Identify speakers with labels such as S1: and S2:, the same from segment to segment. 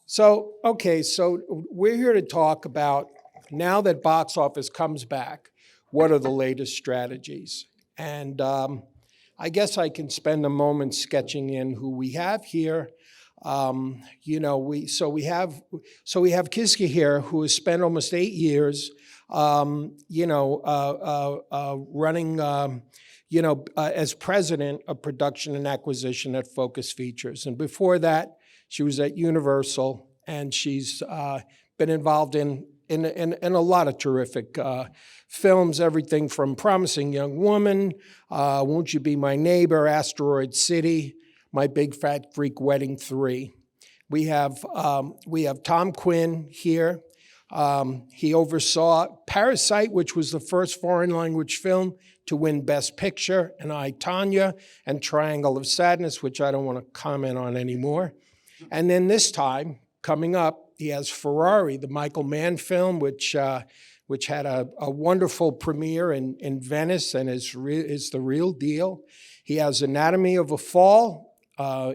S1: So we're here to talk about, now that box office comes back, what are the latest strategies? And I guess I can spend a moment sketching in who we have here. We have Kiska here, who has spent almost 8 years, running, as president of production and acquisition at Focus Features. And before that, she was at Universal, and she's been involved in a lot of terrific films, everything from Promising Young Woman, Won't You Be My Neighbor, Asteroid City, My Big Fat Freak Wedding 3. We have Tom Quinn here. He oversaw Parasite, which was the first foreign language film to win Best Picture, and I, Tonya, and Triangle of Sadness, which I don't want to comment on anymore. And then this time, coming up, he has Ferrari, the Michael Mann film, which had a wonderful premiere in Venice and is the real deal. He has Anatomy of a Fall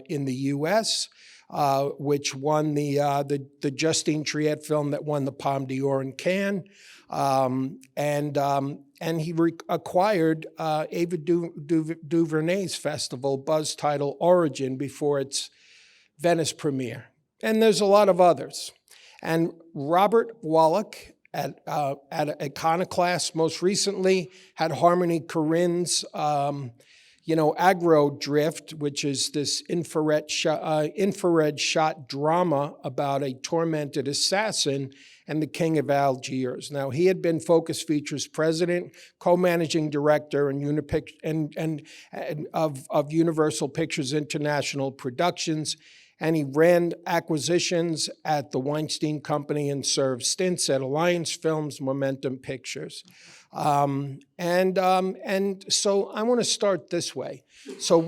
S1: in the U.S., which won the Justine Triet film that won the Palme d'Or in Cannes. And he acquired Ava DuVernay's festival, buzz title Origin, before its Venice premiere. And there's a lot of others. And Robert Wallach at Iconoclast most recently had Harmony Korine's Agro Drift, which is this infrared shot drama about a tormented assassin and the King of Algiers. Now, he had been Focus Features president, co-managing director, of Universal Pictures International Productions, and he ran acquisitions at the Weinstein Company and served stints at Alliance Films, Momentum Pictures. And so I want to start this way. So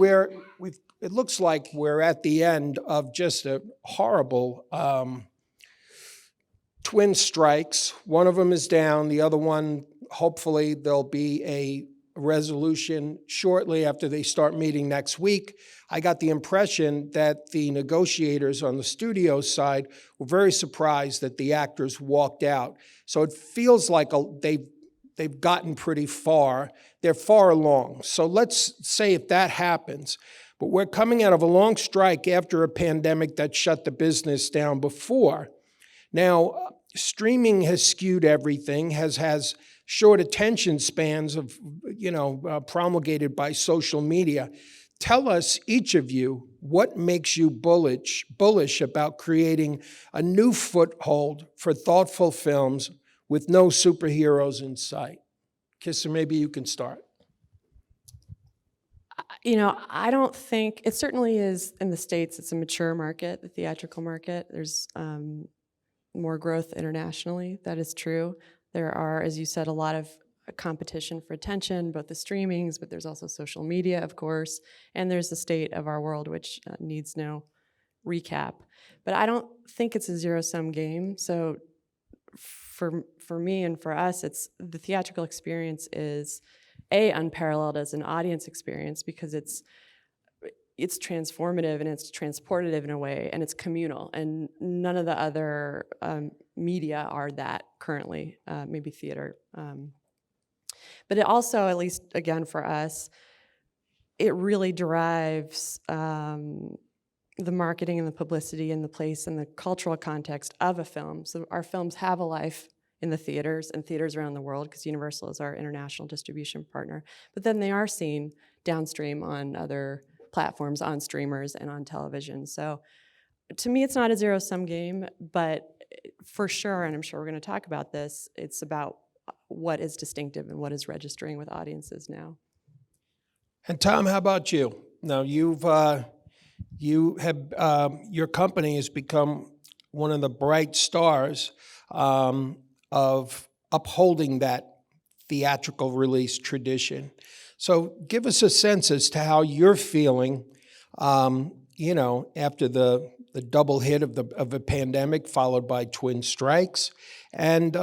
S1: it looks like we're at the end of just a horrible twin strikes. One of them is down. The other one, hopefully there'll be a resolution shortly after they start meeting next week. I got the impression that the negotiators on the studio side were very surprised that the actors walked out. So it feels like they've gotten pretty far. They're far along. So let's say if that happens, but we're coming out of a long strike after a pandemic that shut the business down before. Now, streaming has skewed everything, has short attention spans of, promulgated by social media. Tell us, each of you, what makes you bullish about creating a new foothold for thoughtful films with no superheroes in sight. Kissa, maybe you can start.
S2: I don't think, it certainly is in the States, it's a mature market, the theatrical market. There's more growth internationally, that is true. There are, as you said, a lot of competition for attention, both the streamings, but there's also social media, of course, and there's the state of our world, which needs no recap. But I don't think it's a zero-sum game. So for me and for us, it's the theatrical experience is unparalleled as an audience experience because it's transformative and it's transportative in a way, and it's communal, and none of the other media are that currently, maybe theater. But it also, at least again for us, it really drives the marketing and the publicity and the place and the cultural context of a film. So our films have a life in the theaters and theaters around the world because Universal is our international distribution partner. But then they are seen downstream on other platforms, on streamers, and on television. So to me, it's not a zero-sum game, but for sure, and I'm sure we're going to talk about this, it's about what is distinctive and what is registering with audiences now.
S1: And Tom, how about you? Now, your company has become one of the bright stars of upholding that theatrical release tradition. So give us a sense as to how you're feeling, after the double hit of a pandemic followed by twin strikes, and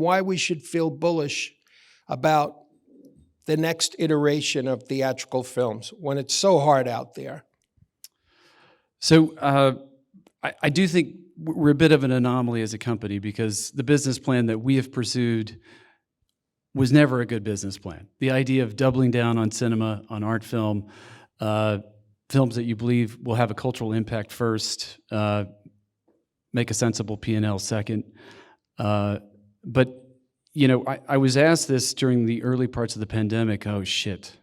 S1: why we should feel bullish about the next iteration of theatrical films when it's so hard out there.
S3: So I do think we're a bit of an anomaly as a company because the business plan that we have pursued was never a good business plan. The idea of doubling down on cinema, on art film, films that you believe will have a cultural impact first, make a sensible P&L second. But, you know, I was asked this during the early parts of the pandemic, oh shit,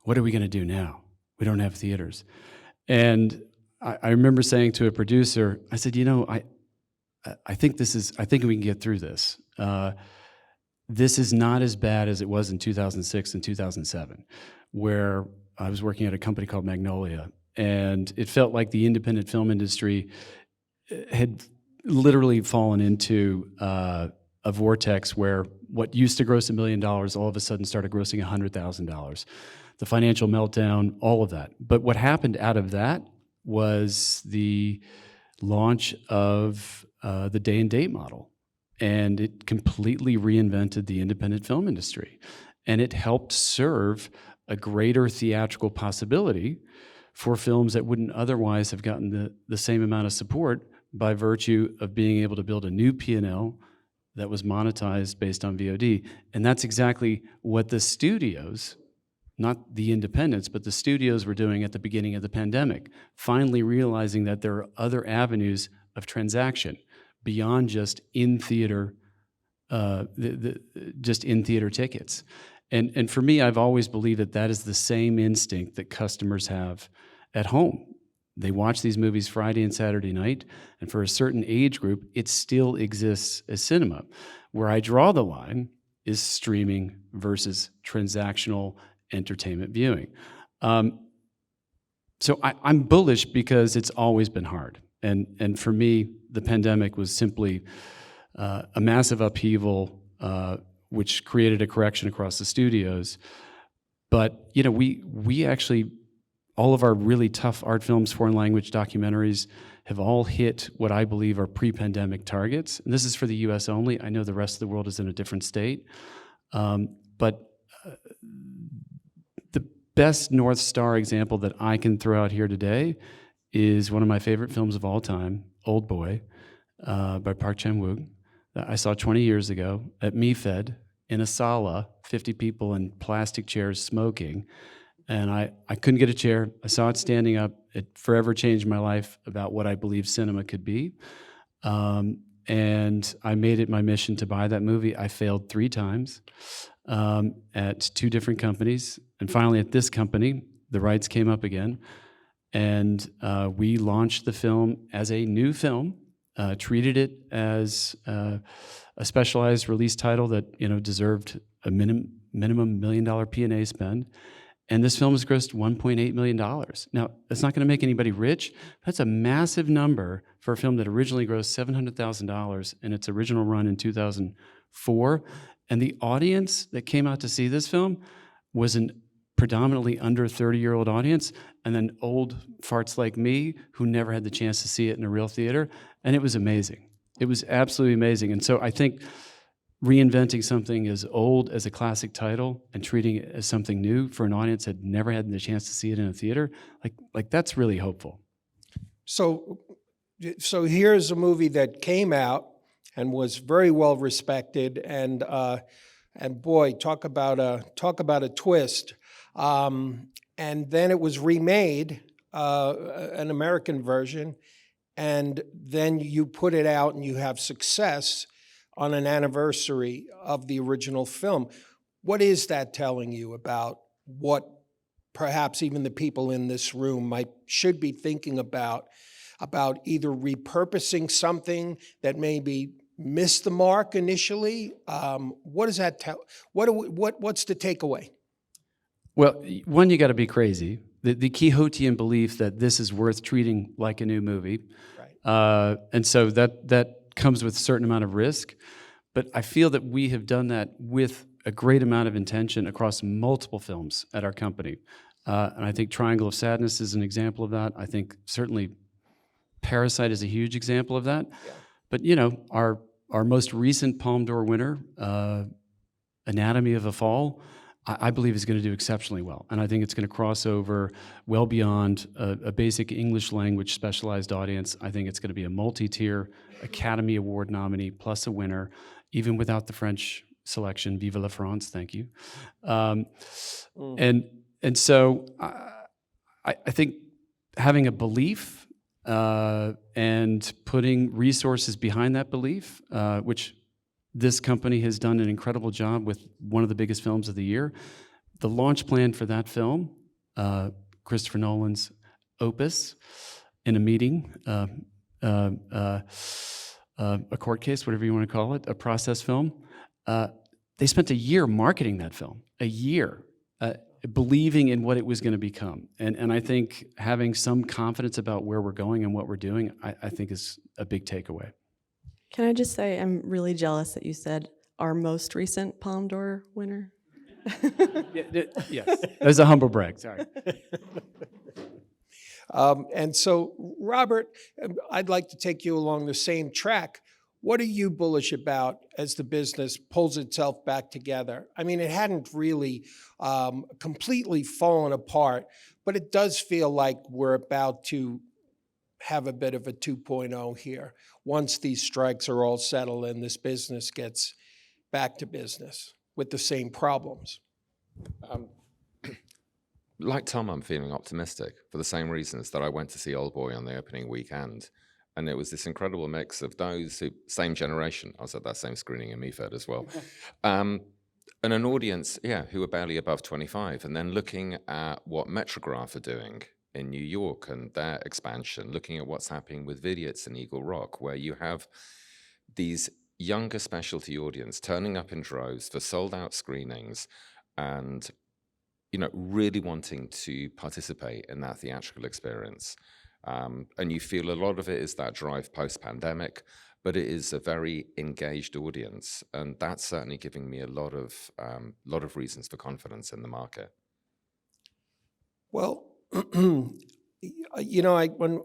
S3: what are we gonna do now? We don't have theaters. And I remember saying to a producer, I said, you know, I think we can get through this. This is not as bad as it was in 2006 and 2007, where I was working at a company called Magnolia, and it felt like the independent film industry had literally fallen into a vortex where what used to gross $1 million all of a sudden started grossing $100,000. The financial meltdown, all of that. But what happened out of that was the launch of the day and date model. And it completely reinvented the independent film industry. And it helped serve a greater theatrical possibility for films that wouldn't otherwise have gotten the same amount of support by virtue of being able to build a new P&L that was monetized based on VOD. And that's exactly what the studios, not the independents, but the studios were doing at the beginning of the pandemic, finally realizing that there are other avenues of transaction beyond just in-theater, just in-theater tickets. And for me, I've always believed that that is the same instinct that customers have at home. They watch these movies Friday and Saturday night, and for a certain age group, it still exists as cinema. Where I draw the line is streaming versus transactional entertainment viewing. So I'm bullish because it's always been hard. And for me, the pandemic was simply a massive upheaval, which created a correction across the studios. But you know, we actually, all of our really tough art films, foreign language documentaries, have all hit what I believe are pre-pandemic targets. And this is for the US only. I know the rest of the world is in a different state. But the best North Star example that I can throw out here today is one of my favorite films of all time, Old Boy, by Park Chan-wook, that I saw 20 years ago at MeFed in a sala, 50 people in plastic chairs smoking. And I couldn't get a chair. I saw it standing up. It forever changed my life about what I believe cinema could be. And I made it my mission to buy that movie. I failed 3 times at 2 different companies. And finally at this company, the rights came up again. And we launched the film as a new film, treated it as a specialized release title that, you know, deserved a minimum $1 million P&A spend. And this film has grossed $1.8 million. Now, that's not going to make anybody rich. That's a massive number for a film that originally grossed $700,000 in its original run in 2004. And the audience that came out to see this film was an predominantly under 30-year-old audience, and then old farts like me who never had the chance to see it in a real theater. And it was amazing. It was absolutely amazing. And so I think reinventing something as old as a classic title and treating it as something new for an audience that never had the chance to see it in a theater, like that's really hopeful. So
S1: here's a movie that came out and was very well respected, and boy, talk about a twist. And then it was remade, an American version, and then you put it out and you have success on an anniversary of the original film. What is that telling you about what perhaps even the people in this room should be thinking about either repurposing something that maybe missed the mark initially? What does that tell? What's the takeaway?
S3: Well, one, you got to be crazy. The Quixotean belief that this is worth treating like a new movie. Right. And so that comes with a certain amount of risk. But I feel that we have done that with a great amount of intention across multiple films at our company. And I think Triangle of Sadness is an example of that. I think certainly Parasite is a huge example of that. Yeah. But you know, our most recent Palme d'Or winner, Anatomy of a Fall, I believe is going to do exceptionally well. And I think it's going to cross over well beyond a basic English language specialized audience. I think it's going to be a multi-tier Academy Award nominee plus a winner, even without the French selection. Vive la France, thank you. And so I think having a belief and putting resources behind that belief, which this company has done an incredible job with one of the biggest films of the year. The launch plan for that film, Christopher Nolan's opus, in a meeting, a court case, whatever you want to call it, a process film. They spent a year marketing that film, a year, believing in what it was going to become. And I think having some confidence about where we're going and what we're doing, I think is a big takeaway.
S2: Can I just say I'm really jealous that you said our most recent Palme d'Or winner?
S3: Yes, that was a humble brag, sorry.
S1: And so, Robert, I'd like to take you along the same track. What are you bullish about as the business pulls itself back together? I mean, it hadn't really completely fallen apart, but it does feel like we're about to have a bit of a 2.0 here. Once these strikes are all settled and this business gets back to business with the same problems.
S4: Like Tom, I'm feeling optimistic for the same reasons that I went to see Oldboy on the opening weekend. And it was this incredible mix of those who, same generation, I was at that same screening in Meaford as well, and an audience, who were barely above 25. And then looking at what Metrograph are doing in New York and their expansion, looking at what's happening with Vidiots and Eagle Rock, where you have these younger specialty audience turning up in droves for sold-out screenings and, really wanting to participate in that theatrical experience. And you feel a lot of it is that drive post-pandemic, but it is a very engaged audience, and that's certainly giving me a lot of reasons for confidence in the market.
S1: Well, when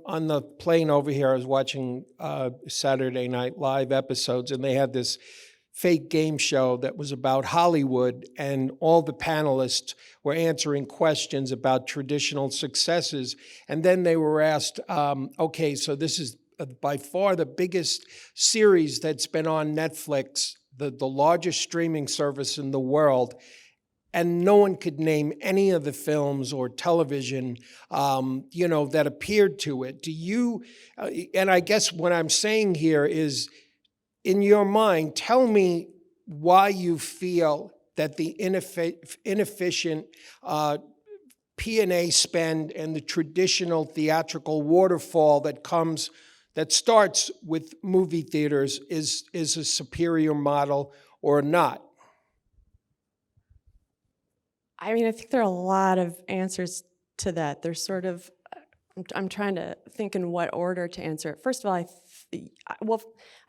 S1: on the plane over here, I was watching Saturday Night Live episodes, and they had this fake game show that was about Hollywood, and all the panelists were answering questions about traditional successes. And then they were asked, okay, so this is by far the biggest series that's been on Netflix, the largest streaming service in the world. And no one could name any of the films or television, that appeared to it. Do you, and I guess what I'm saying here is, in your mind, tell me why you feel that the inefficient P&A spend and the traditional theatrical waterfall that starts with movie theaters is a superior model or not?
S2: I mean, I think there are a lot of answers to that. There's sort of, I'm trying to think in what order to answer it. First of all, I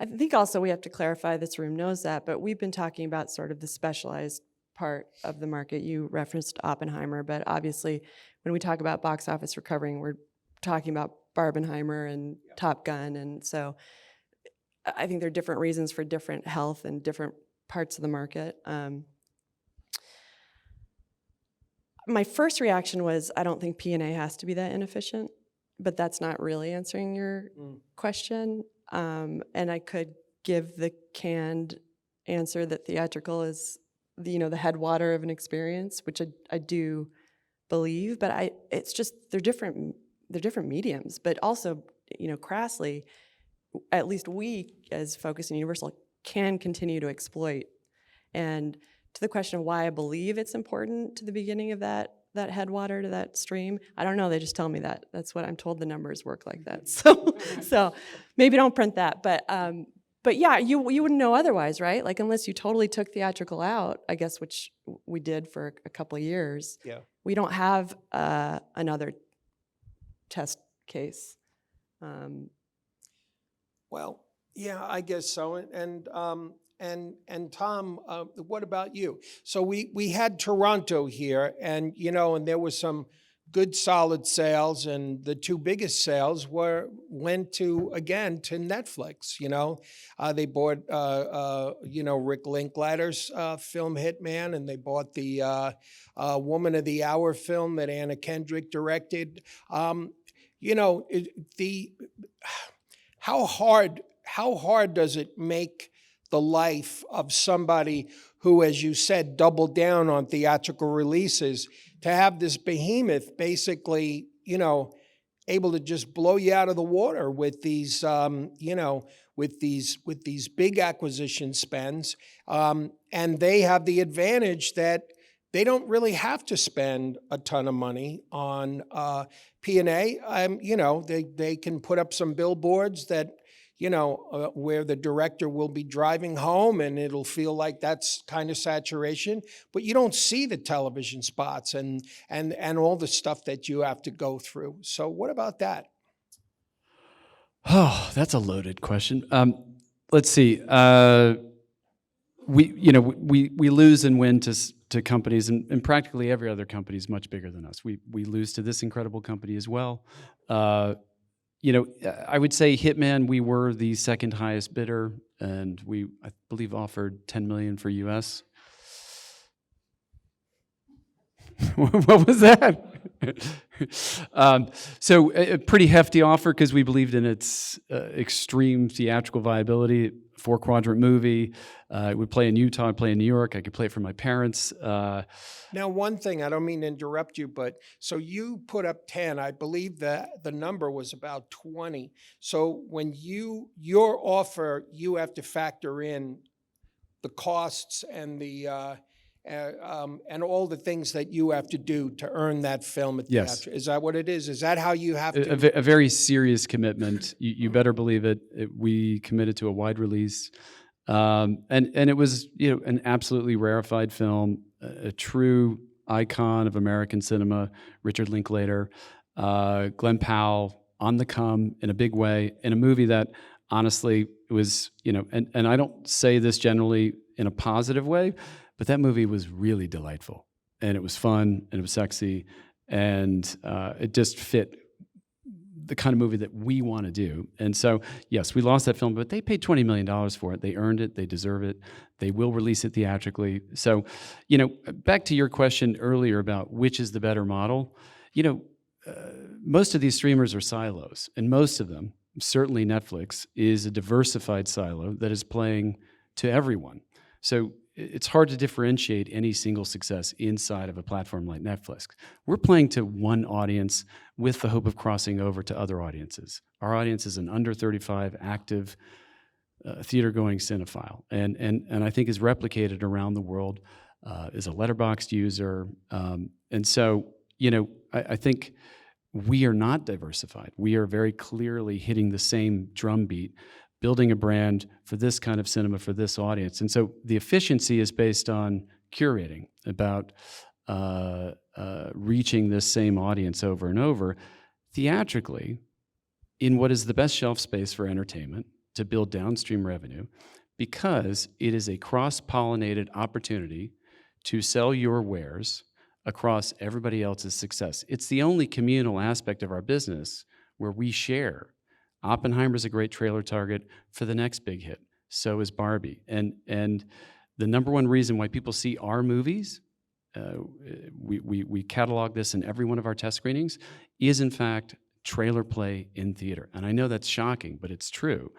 S2: think also we have to clarify, this room knows that, but we've been talking about sort of the specialized part of the market. You referenced Oppenheimer, but obviously when we talk about box office recovering, we're talking about Barbenheimer and Top Gun. And so I think there are different reasons for different health and different parts of the market. My first reaction was, I don't think P&A has to be that inefficient, but that's not really answering your question. And I could give the canned answer that theatrical is, the headwater of an experience, which I do believe, but it's just, they're different mediums, but also, crassly, at least we as Focus and Universal can continue to exploit. And to the question of why I believe it's important to the beginning of that headwater, to that stream, I don't know. They just tell me that. That's what I'm told. The numbers work like that. So maybe don't print that. But yeah, you wouldn't know otherwise, right? Like, unless you totally took theatrical out, I guess, which we did for a couple of years.
S1: Yeah.
S2: We don't have another test case.
S1: Well, yeah, I guess so. And Tom, what about you? So we had Toronto here, and and there was some good solid sales, and the two biggest sales went to Netflix. They bought Rick Linklater's film Hitman, and they bought the Woman of the Hour film that Anna Kendrick directed. How hard does it make the life of somebody who, as you said, doubled down on theatrical releases, to have this behemoth basically, able to just blow you out of the water with these, with these big acquisition spends, and they have the advantage that they don't really have to spend a ton of money on P&A. They can put up some billboards that, where the director will be driving home, and it'll feel like that's kind of saturation. But you don't see the television spots and all the stuff that you have to go through. So what about that?
S3: Oh, that's a loaded question. Let's see. We lose and win to companies, and practically every other company is much bigger than us. We lose to this incredible company as well. I would say Hitman, we were the second highest bidder, and I believe, offered $10 million for US. What was that? So a pretty hefty offer because we believed in its extreme theatrical viability. 4-quadrant movie. It would play in Utah, I'd play in New York. I could play it for my parents.
S1: Now, one thing, I don't mean to interrupt you, but so you put up 10. I believe that the number was about 20. So when your offer, you have to factor in the costs and the and all the things that you have to do to earn that film at
S3: Yes.
S1: theater. Is that what it is? Is that how you have to?
S3: A very serious commitment. You better believe it. We committed to a wide release, and it was an absolutely rarefied film, a true icon of American cinema. Richard Linklater, Glenn Powell on the come in a big way, in a movie that honestly was and I don't say this generally in a positive way, but that movie was really delightful, and it was fun, and it was sexy, and it just fit the kind of movie that we want to do. And so, yes, we lost that film, but they paid $20 million for it. They earned it. They deserve it. They will release it theatrically. So, back to your question earlier about which is the better model, most of these streamers are silos, and most of them, certainly Netflix, is a diversified silo that is playing to everyone. So it's hard to differentiate any single success inside of a platform like Netflix. We're playing to one audience with the hope of crossing over to other audiences. Our audience is an under 35 active theater-going cinephile, and I think is replicated around the world, is a Letterboxd user. And so, I think we are not diversified. We are very clearly hitting the same drumbeat, building a brand for this kind of cinema, for this audience. And so the efficiency is based on curating, about reaching this same audience over and over, theatrically, in what is the best shelf space for entertainment, to build downstream revenue, because it is a cross-pollinated opportunity to sell your wares across everybody else's success. It's the only communal aspect of our business where we share. Oppenheimer's a great trailer target for the next big hit. So is Barbie. And the number one reason why people see our movies, we catalog this in every one of our test screenings, is in fact trailer play in theater. And I know that's shocking, but it's true.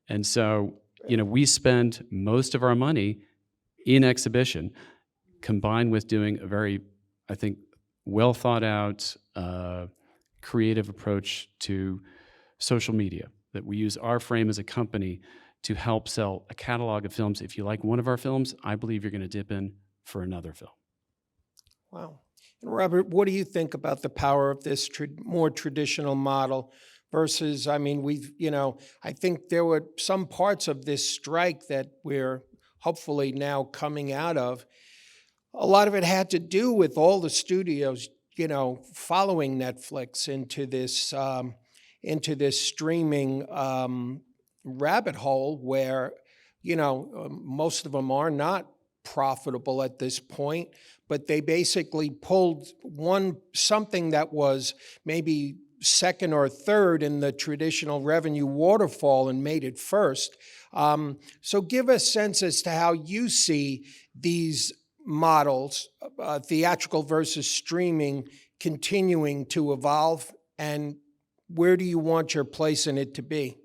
S3: And so, we spend most of our money in exhibition, combined with doing a very, I think, well thought out, creative approach to social media, that we use our frame as a company to help sell a catalog of films. If you like one of our films, I believe you're going to dip in for another film.
S1: Wow. And Robert, what do you think about the power of this more traditional model versus, I think there were some parts of this strike that we're hopefully now coming out of. A lot of it had to do with all the studios, following Netflix into this streaming rabbit hole where, most of them are not profitable at this point, but they basically pulled something that was maybe second or third in the traditional revenue waterfall and made it first. So give a sense as to how you see these models, theatrical versus streaming, continuing to evolve, and where do you want your place in it to be?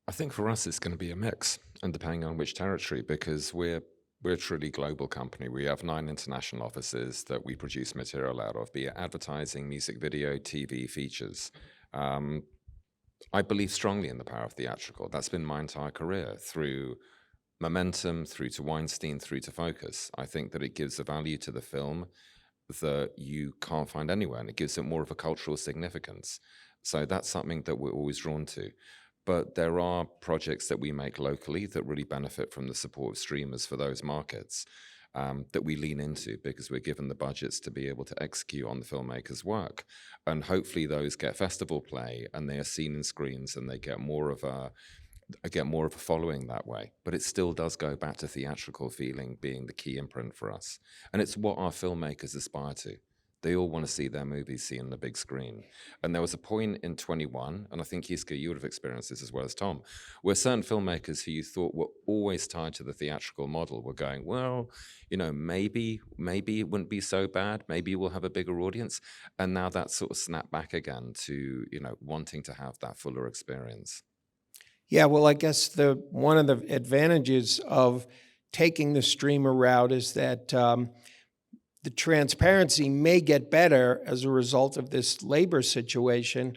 S4: I think for us, it's going to be a mix, and depending on which territory, because we're a truly global company. We have 9 international offices that we produce material out of, be it advertising, music video, TV, features. I believe strongly in the power of theatrical. That's been my entire career, through Momentum, through to Weinstein, through to Focus. I think that it gives a value to the film that you can't find anywhere, and it gives it more of a cultural significance. So that's something that we're always drawn to. But there are projects that we make locally that really benefit from the support of streamers for those markets, that we lean into because we're given the budgets to be able to execute on the filmmaker's work. And hopefully those get festival play and they are seen in screens and they get more of a following that way. But it still does go back to theatrical feeling being the key imprint for us. And it's what our filmmakers aspire to. They all want to see their movies seen on the big screen. And there was a point in 21, and I think, Yiska, you would have experienced this as well as Tom, where certain filmmakers who you thought were always tied to the theatrical model were going, well, maybe it wouldn't be so bad. Maybe we'll have a bigger audience. And now that's sort of snapped back again to, wanting to have that fuller experience.
S1: Yeah, well, I guess one of the advantages of taking the streamer route is that the transparency may get better as a result of this labor situation,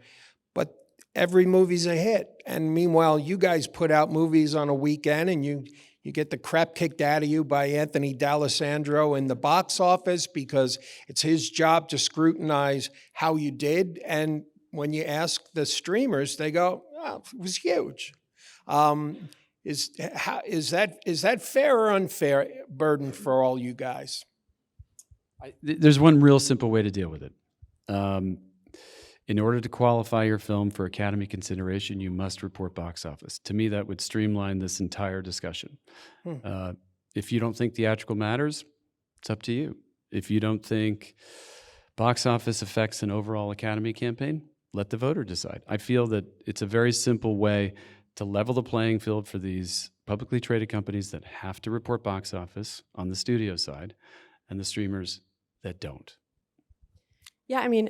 S1: but every movie's a hit. And meanwhile, you guys put out movies on a weekend and you get the crap kicked out of you by Anthony D'Alessandro in the box office because it's his job to scrutinize how you did. And when you ask the streamers, they go, oh, it was huge. Is that fair or unfair burden for all you guys?
S3: There's one real simple way to deal with it. In order to qualify your film for Academy consideration, you must report box office. To me, that would streamline this entire discussion. If you don't think theatrical matters, it's up to you. If you don't think box office affects an overall Academy campaign, let the voter decide. I feel that it's a very simple way to level the playing field for these publicly traded companies that have to report box office on the studio side and the streamers that don't.
S2: Yeah, I mean,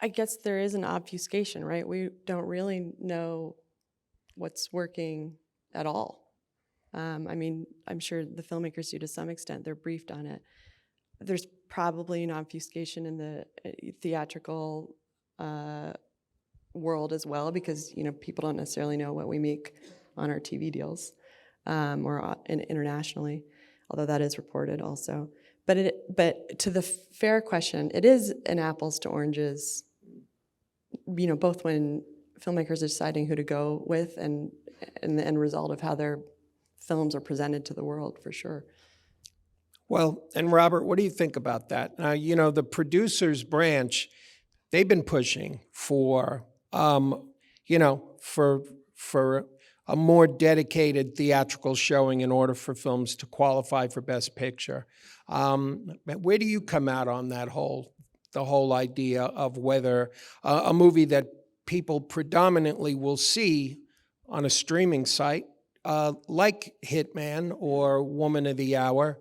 S2: I guess there is an obfuscation, right? We don't really know what's working at all. I mean, I'm sure the filmmakers do to some extent. They're briefed on it. There's probably an obfuscation in the theatrical world as well, because people don't necessarily know what we make on our TV deals or internationally, although that is reported also. But to the fair question, it is an apples to oranges, both when filmmakers are deciding who to go with and the end result of how their films are presented to the world, for sure.
S1: Well, and Robert, what do you think about that? Now, the producers branch, they've been pushing for, for a more dedicated theatrical showing in order for films to qualify for Best Picture. Where do you come out on that the whole idea of whether a movie that people predominantly will see on a streaming site, like Hitman or Woman of the Hour,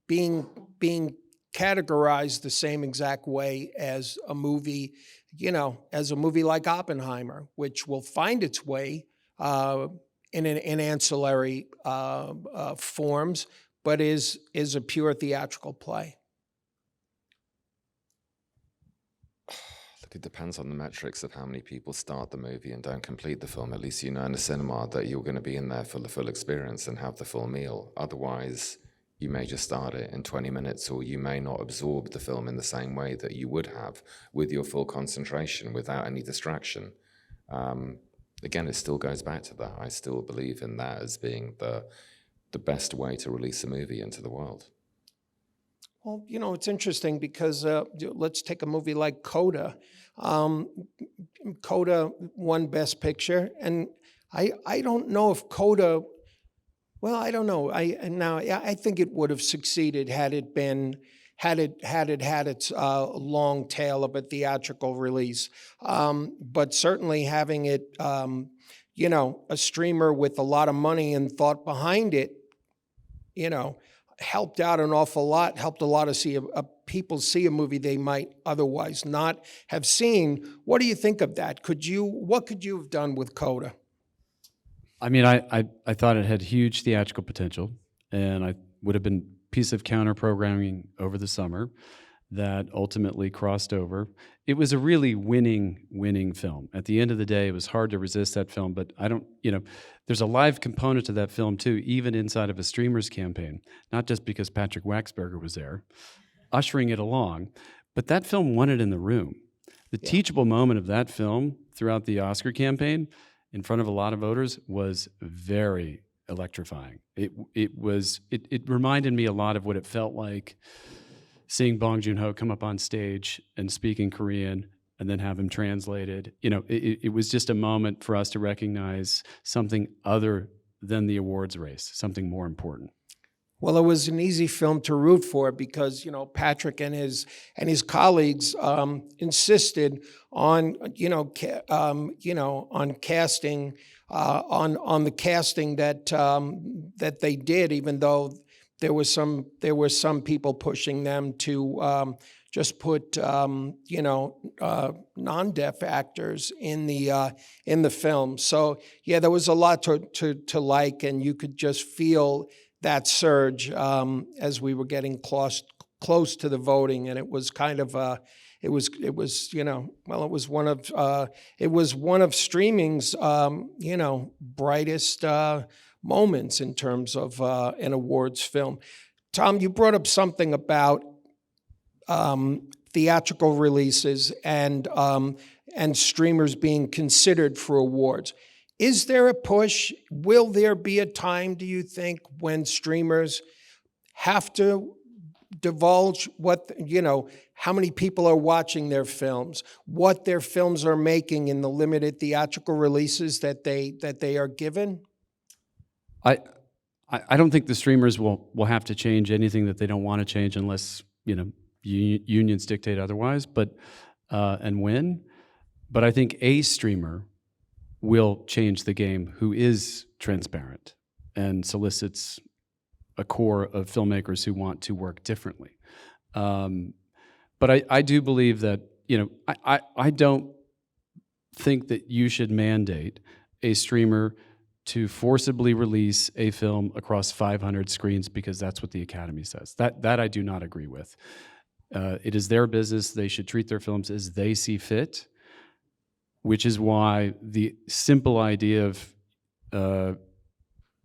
S1: being categorized the same exact way as a movie, like Oppenheimer, which will find its way in ancillary forms, but is a pure theatrical play?
S4: Look, it depends on the metrics of how many people start the movie and don't complete the film. At least in a cinema that you're going to be in there for the full experience and have the full meal. Otherwise, you may just start it in 20 minutes, or you may not absorb the film in the same way that you would have with your full concentration without any distraction. Again, it still goes back to that. I still believe in that as being the best way to release a movie into the world.
S1: Well, it's interesting because let's take a movie like Coda. Coda won Best Picture, and I don't know if Coda Well, I don't know. I think it would have succeeded had it been had its long tail of a theatrical release. But certainly having it, a streamer with a lot of money and thought behind it, helped out an awful lot. Helped a lot of people see a movie they might otherwise not have seen. What do you think of that? What could you have done with Coda?
S3: I mean, I thought it had huge theatrical potential, and I would have been a piece of counter programming over the summer that ultimately crossed over. It was a really winning film. At the end of the day, it was hard to resist that film, but there's a live component to that film too, even inside of a streamer's campaign, not just because Patrick Waxberger was there, ushering it along, but that film won it in the room. The teachable moment of that film throughout the Oscar campaign in front of a lot of voters was very electrifying. It reminded me a lot of what it felt like seeing Bong Joon-ho come up on stage and speak in Korean and then have him translated. It was just a moment for us to recognize something other than the awards race, something more important.
S1: Well, it was an easy film to root for because Patrick and his colleagues insisted on on casting on the casting that they did, even though there were some people pushing them to just put non-deaf actors in the film. So yeah, there was a lot to like, and you could just feel that surge as we were getting close to the voting, and it was kind of it was one of streaming's brightest moments in terms of an awards film. Tom, you brought up something about theatrical releases and streamers being considered for awards. Is there a push? Will there be a time, do you think, when streamers have to divulge how many people are watching their films, what their films are making in the limited theatrical releases that they are given?
S3: I don't think the streamers will have to change anything that they don't want to change unless unions dictate otherwise. But and when, but I think a streamer will change the game who is transparent and solicits a core of filmmakers who want to work differently. But I do believe that, I don't think that you should mandate a streamer to forcibly release a film across 500 screens because that's what the Academy says. That I do not agree with. It is their business. They should treat their films as they see fit, which is why the simple idea of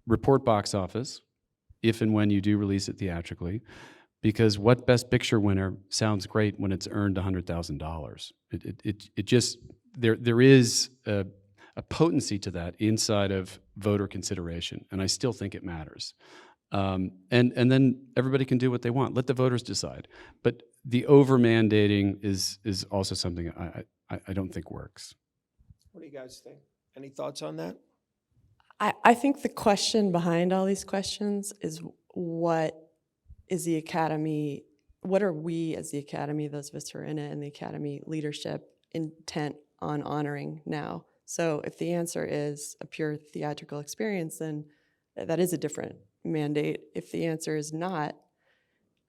S3: report box office, if and when you do release it theatrically, because what Best Picture winner sounds great when it's earned $100,000? It just, there is a potency to that inside of voter consideration, and I still think it matters. And then everybody can do what they want. Let the voters decide. But the over-mandating is also something I don't think works.
S1: What do you guys think? Any thoughts on that?
S2: I think the question behind all these questions is what is the Academy, what are we as the Academy, those of us who are in it, and the Academy leadership intent on honoring now? So if the answer is a pure theatrical experience, then that is a different mandate. If the answer is not,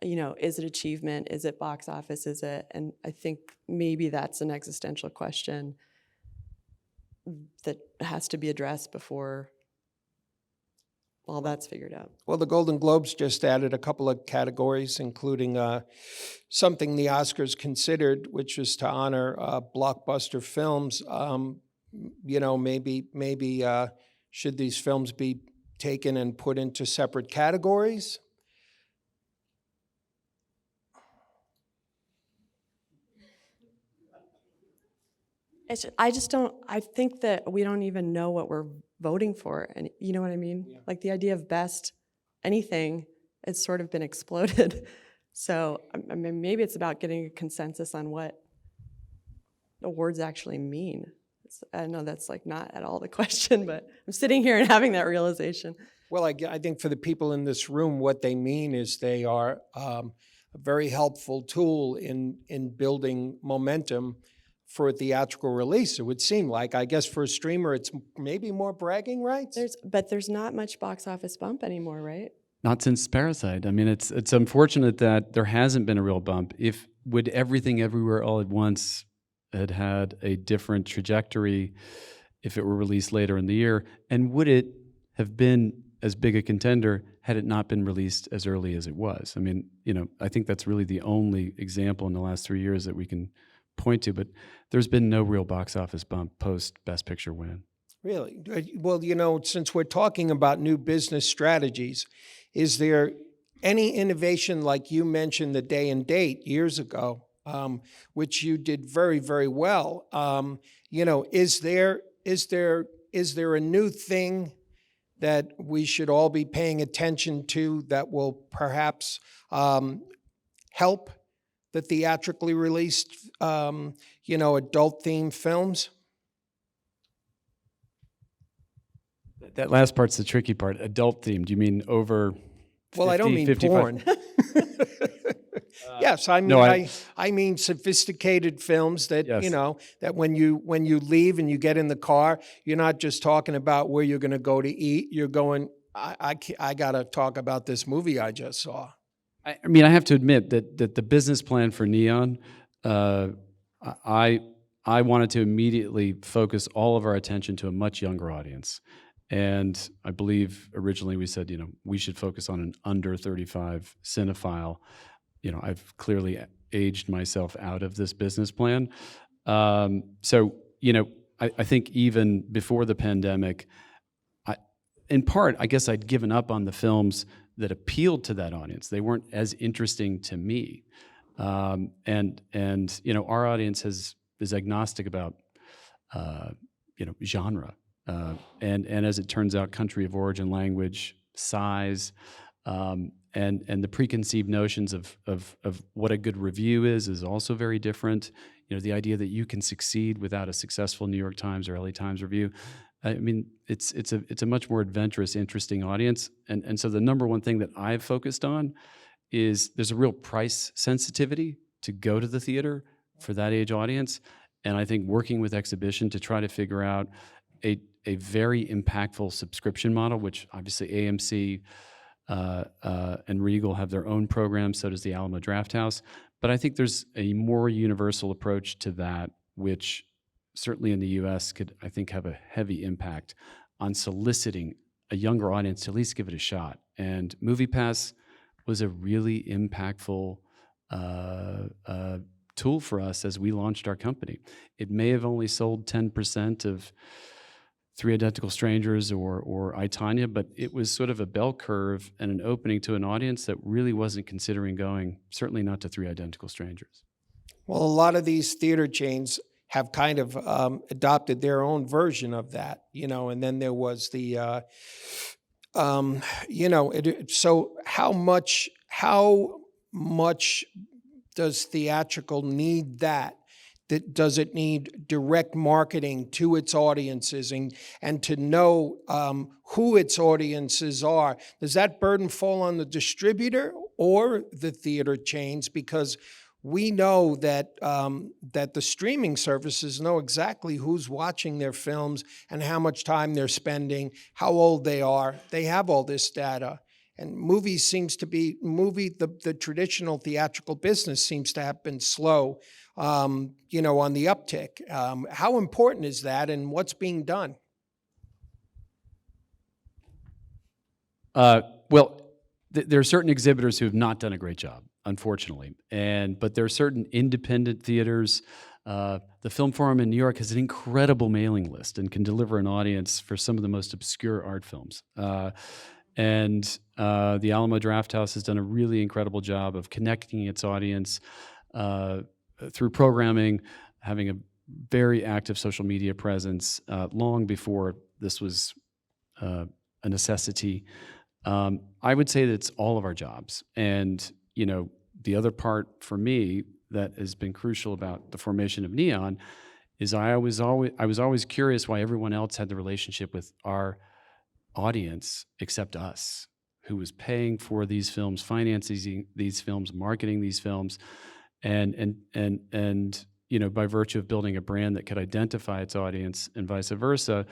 S2: is it achievement? Is it box office? Is it? And I think maybe that's an existential question that has to be addressed before all that's figured out.
S1: Well, the Golden Globes just added a couple of categories, including something the Oscars considered, which was to honor blockbuster films. Maybe should these films be taken and put into separate categories?
S2: I think that we don't even know what we're voting for. And you know what I mean? Yeah. Like the idea of best anything, it's sort of been exploded. So I mean, maybe it's about getting a consensus on what awards actually mean. I know that's like not at all the question, but I'm sitting here and having that realization.
S1: Well, I think for the people in this room, what they mean is they are a very helpful tool in building momentum for a theatrical release. It would seem like. I guess for a streamer, it's maybe more bragging rights.
S2: But there's not much box office bump anymore, right?
S3: Not since Parasite. I mean, it's unfortunate that there hasn't been a real bump. If would Everything Everywhere All at Once had a different trajectory if it were released later in the year, and would it have been as big a contender had it not been released as early as it was? I mean, I think that's really the only example in the last 3 years that we can point to, but there's been no real box office bump post Best Picture win.
S1: Really? Well, since we're talking about new business strategies, is there any innovation like you mentioned the Day and Date years ago, which you did very, very well? Is there a new thing that we should all be paying attention to that will perhaps help the theatrically released, adult-themed films?
S3: That last part's the tricky part. Adult themed. You mean over 50,
S1: Well, I don't mean
S3: 55?
S1: porn. Yes, I mean
S3: no,
S1: I mean sophisticated films that
S3: Yes.
S1: that when you leave and you get in the car, you're not just talking about where you're going to go to eat. You're going, I got to talk about this movie I just saw.
S3: I mean, I have to admit that the business plan for Neon, I wanted to immediately focus all of our attention to a much younger audience. And I believe originally we said, we should focus on an under 35 cinephile. I've clearly aged myself out of this business plan. So, I think even before the pandemic, in part, I guess I'd given up on the films that appealed to that audience. They weren't as interesting to me. And our audience is agnostic about, genre. And as it turns out, country of origin, language, size, and the preconceived notions of what a good review is also very different. The idea that you can succeed without a successful New York Times or LA Times review. I mean, it's a much more adventurous, interesting audience. And so the number one thing that I've focused on is there's a real price sensitivity to go to the theater for that age audience. And I think working with exhibition to try to figure out a very impactful subscription model, which obviously AMC and Regal have their own programs, so does the Alamo Drafthouse. But I think there's a more universal approach to that, which certainly in the US could, I think, have a heavy impact on soliciting a younger audience to at least give it a shot. And MoviePass was a really impactful tool for us as we launched our company. It may have only sold 10% of Three Identical Strangers or I, Tonya, but it was sort of a bell curve and an opening to an audience that really wasn't considering going, certainly not to Three Identical Strangers.
S1: Well, a lot of these theater chains have kind of adopted their own version of that, and then there was the, so how much does theatrical need that? Does it need direct marketing to its audiences and to know who its audiences are? Does that burden fall on the distributor or the theater chains? Because we know that that the streaming services know exactly who's watching their films and how much time they're spending, how old they are. They have all this data. And movies seems to be, the traditional theatrical business seems to have been slow, on the uptick. How important is that and what's being done?
S3: There are certain exhibitors who have not done a great job, unfortunately. But there are certain independent theaters. The Film Forum in New York has an incredible mailing list and can deliver an audience for some of the most obscure art films. And the Alamo Drafthouse has done a really incredible job of connecting its audience through programming, having a very active social media presence long before this was a necessity. I would say that it's all of our jobs. And, the other part for me that has been crucial about the formation of Neon is I was always curious why everyone else had the relationship with our audience except us, who was paying for these films, financing these films, marketing these films, and by virtue of building a brand that could identify its audience and vice versa,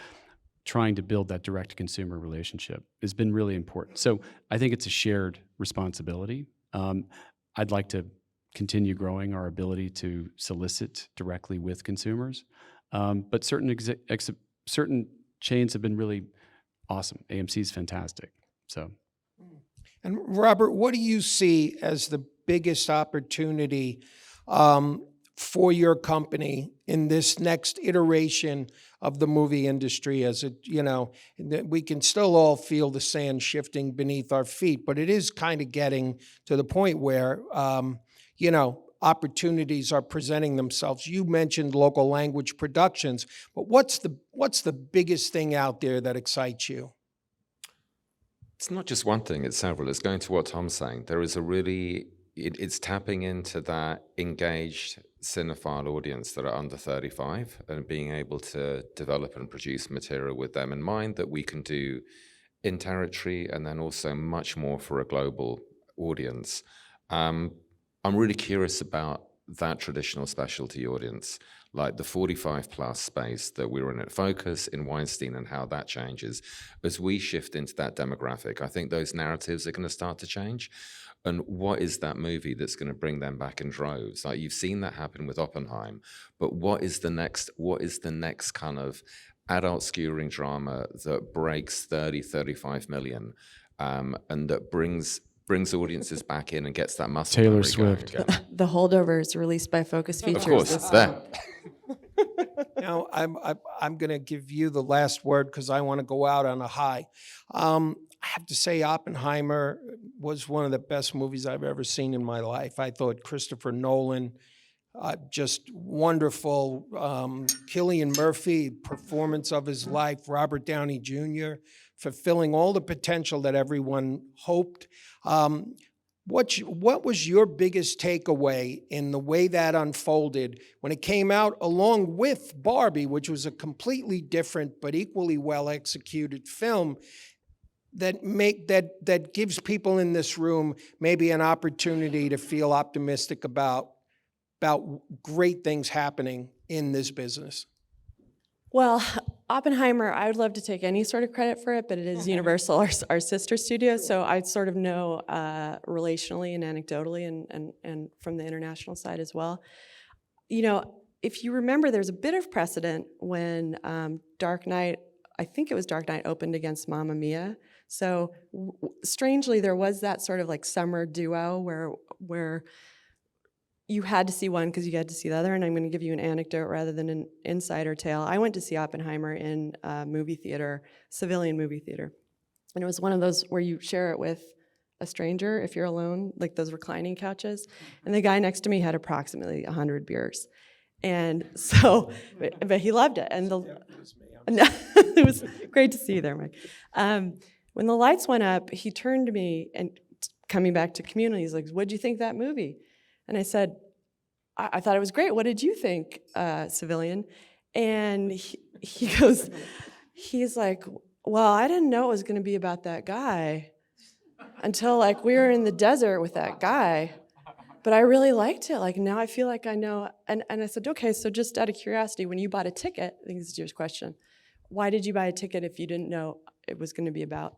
S3: trying to build that direct consumer relationship has been really important. So I think it's a shared responsibility. I'd like to continue growing our ability to solicit directly with consumers. But certain chains have been really awesome. AMC is fantastic. So,
S1: And Robert, what do you see as the biggest opportunity for your company in this next iteration of the movie industry? As it, we can still all feel the sand shifting beneath our feet, but it is kind of getting to the point where, opportunities are presenting themselves. You mentioned local language productions, but what's the biggest thing out there that excites you?
S4: It's not just one thing, it's several. It's going to what Tom's saying. There is it's tapping into that engaged cinephile audience that are under 35 and being able to develop and produce material with them in mind that we can do in territory and then also much more for a global audience. I'm really curious about that traditional specialty audience, like the 45 plus space that we're in at Focus, in Weinstein, and how that changes. As we shift into that demographic, I think those narratives are going to start to change. And what is that movie that's going to bring them back in droves? Like, you've seen that happen with Oppenheim, but what is the next kind of adult skewering drama that breaks 30, 35 million, and that brings audiences back in and gets that muscle
S3: Taylor
S4: memory
S3: Swift.
S4: going again?
S2: The Holdovers released by Focus Features.
S4: Of course,
S2: this
S4: there.
S1: Now, I'm going to give you the last word because I want to go out on a high. I have to say Oppenheimer was one of the best movies I've ever seen in my life. I thought Christopher Nolan, just wonderful. Cillian Murphy, performance of his life. Robert Downey Jr., fulfilling all the potential that everyone hoped. What was your biggest takeaway in the way that unfolded when it came out along with Barbie, which was a completely different but equally well executed film that gives people in this room maybe an opportunity to feel optimistic about great things happening in this business?
S2: Well, Oppenheimer, I would love to take any sort of credit for it, but it is Universal, our sister studio, so I sort of know relationally and anecdotally and from the international side as well. If you remember, there's a bit of precedent when Dark Knight, I think it was Dark Knight, opened against Mamma Mia. So strangely, there was that sort of like summer duo where you had to see one because you had to see the other, and I'm going to give you an anecdote rather than an insider tale. I went to see Oppenheimer in a movie theater, civilian movie theater, and it was one of those where you share it with a stranger if you're alone, like those reclining couches, and the guy next to me had approximately 100 beers, and so, but he loved it, and it was great to see you there, Mike. When the lights went up, he turned to me, and coming back to Community, he's like, "What'd you think of that movie?" And I said, I thought it was great. What did you think, civilian? And he goes, he's like, well, I didn't know it was going to be about that guy until like we were in the desert with that guy. But I really liked it. Like now I feel like I know. And I said, okay, so just out of curiosity, when you bought a ticket, I think this is your question, why did you buy a ticket if you didn't know it was going to be about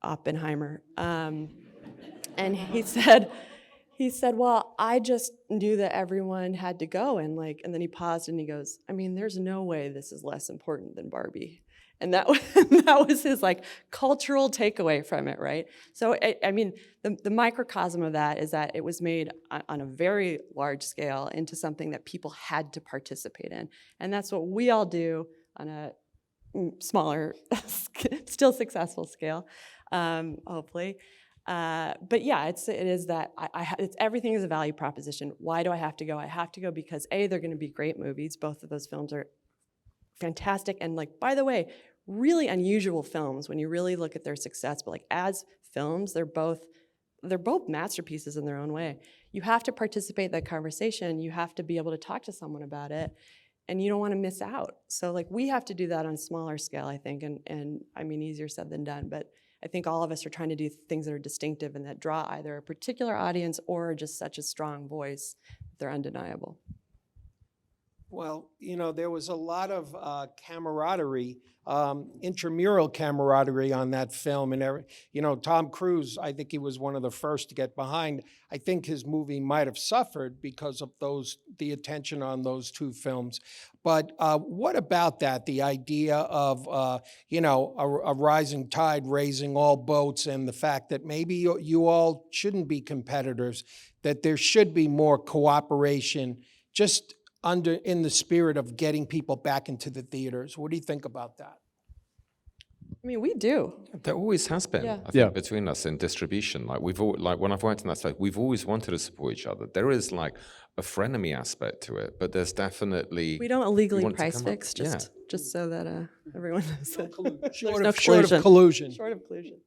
S2: Oppenheimer? And he said, well, I just knew that everyone had to go, and then he paused and he goes, I mean, there's no way this is less important than Barbie. And that was his like cultural takeaway from it, right? So, I mean, the microcosm of that is that it was made on a very large scale into something that people had to participate in. And that's what we all do on a smaller, still successful scale, hopefully. But yeah, it is that it's everything is a value proposition. Why do I have to go? I have to go because A, they're going to be great movies. Both of those films are fantastic, and like, by the way, really unusual films when you really look at their success. But like as films, they're both masterpieces in their own way. You have to participate in that conversation. You have to be able to talk to someone about it. and you don't want to miss out. So like we have to do that on a smaller scale, I think, and I mean, easier said than done, but I think all of us are trying to do things that are distinctive and that draw either a particular audience or just such a strong voice that they're undeniable.
S1: Well, you know, there was a lot of camaraderie, intramural camaraderie on that film. And, you know, Tom Cruise, I think he was one of the first to get behind. I think his movie might have suffered because of the attention on those two films. But what about that, the idea of, you know, a rising tide raising all boats, and the fact that maybe you all shouldn't be competitors, that there should be more cooperation, just in the spirit of getting people back into the theaters? What do you think about that?
S2: I mean, we do.
S4: There always has been,
S2: Yeah.
S4: I think,
S3: Yeah.
S4: between us in distribution. Like like when I've worked in that space, we've always wanted to support each other. There is like a frenemy aspect to it, but there's definitely
S2: We don't illegally
S4: want to
S2: price
S4: come up-
S2: fix, just so that everyone knows.
S1: Short
S2: no
S1: of
S2: collusion.
S1: collusion.
S2: Short of collusion.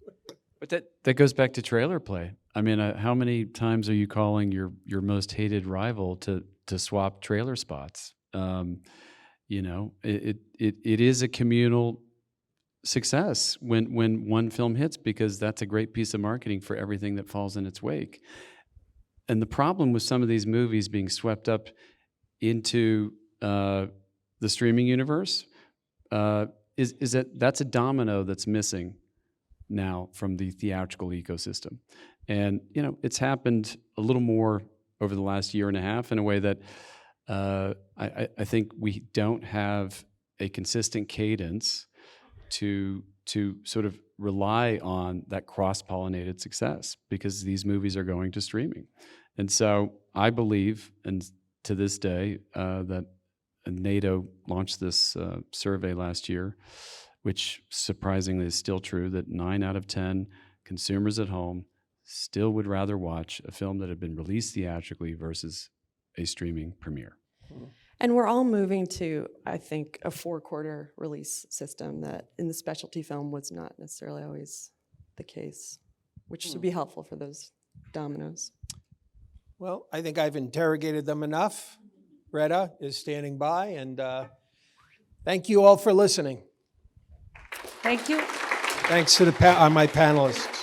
S3: But that goes back to trailer play. I mean, how many times are you calling your most hated rival to swap trailer spots? You know, it is a communal success when one film hits, because that's a great piece of marketing for everything that falls in its wake. And the problem with some of these movies being swept up into the streaming universe is that that's a domino that's missing now from the theatrical ecosystem. And, you know, it's happened a little more over the last year and a half in a way that I think we don't have a consistent cadence to sort of rely on that cross-pollinated success, because these movies are going to streaming. And so I believe, and to this day, that NATO launched this survey last year, which surprisingly is still true, that 9 out of 10 consumers at home still would rather watch a film that had been released theatrically versus a streaming premiere.
S2: And we're all moving to, I think, a 4-quarter release system that in the specialty film was not necessarily always the case, which should be helpful for those dominoes.
S1: Well, I think I've interrogated them enough. Retta is standing by, and thank you all for listening.
S5: Thank you.
S1: Thanks to my panelists.